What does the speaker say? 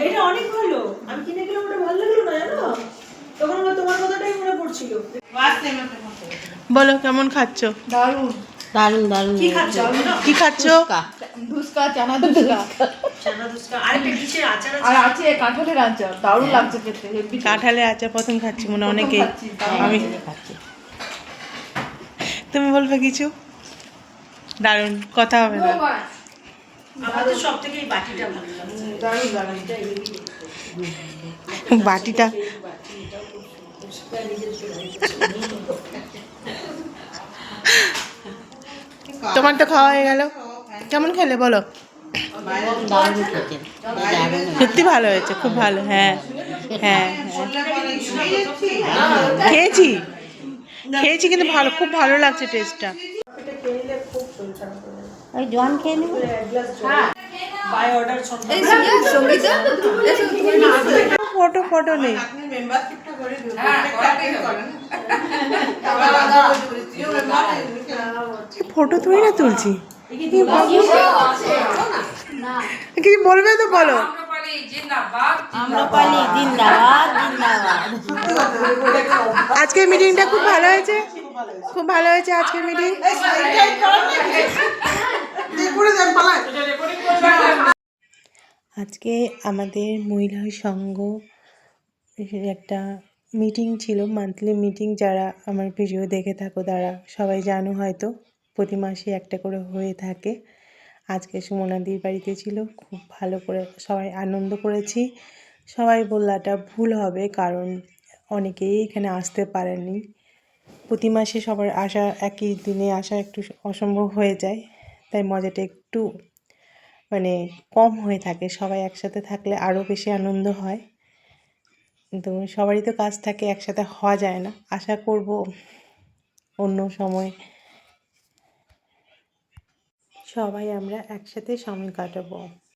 এটা অনেক ভালো। আমি কিনে গেলাম, ওটা ভালো লাগলো না জানো, তখন আমার তোমার কথাটাই মনে পড়ছিল। বলো কেমন খাচ্ছ? দারুণ দারুণ দারুণ। কি খাচ্ছ? কি খাচ্ছ? ধুসকা, চানা ধুসকা চানা দুস্কা, আরেকটা কিসের আচার আর আছে? আছে কাঁঠালের আচার, দারুণ লাগছে খেতে, হেব্বি টেস্ট। কাঁঠালের আচার প্রথম খাচ্ছি মনে হয় প্রথম অনেকেই। খাচ্ছি, দারুণ আমি লাগছে। খাচ্ছি। তুমি বলবে কিছু? দারুণ, কথা হবে না। আমার তো সব থেকে এই বাটিটা ভালো লাগছে। দারুণ দারুণ। বাটিটা তোমার তো খাওয়া হয়ে গেল, কেমন খেলে বলো? দারুণ খেতে, দারুণ। সত্যি ভালো হয়েছে, খুব ভালো। হ্যাঁ হ্যাঁ খেয়েছি খেয়েছি কিন্তু ভালো, খুব ভালো লাগছে টেস্টটা। এটা খেয়ে নিলে খুব শরীর খারাপ হয়ে যাবে। ওই জোয়ান খেয়ে নেবো। এক গ্লাস জল বাই অর্ডার এই সঙ্গীতা, ফটো ফটো নেই, ফটো তুই না তুলছি। কি বলবে তো বলো। আম্রপালি জিন্দাবাদ জিন্দাবাদ। আজকের মিটিংটা খুব ভালো হয়েছে, খুব ভালো হয়েছে আজকের মিটিং। আজকে আমাদের মহিলা সংঘ একটা মিটিং ছিল, মান্থলি মিটিং। যারা আমার ভিডিও দেখে থাকো তারা সবাই জানো হয়তো, প্রতি মাসে একটা করে হয়ে থাকে। আজকে সুমনাদির বাড়িতে ছিল, খুব ভালো করে সবাই আনন্দ করেছি। সবাই বলাটা ভুল হবে, কারণ অনেকেই এখানে আসতে পারেনি। প্রতি মাসে সবার আসা, একই দিনে আসা একটু অসম্ভব হয়ে যায়, তাই মজাটা একটু মানে কম হয়ে থাকে। সবাই একসাথে থাকলে আরও বেশি আনন্দ হয়, কিন্তু সবারই তো কাজ থাকে, একসাথে হওয়া যায় না। আশা করব অন্য সময় সবাই আমরা একসাথে সময় কাটাবো।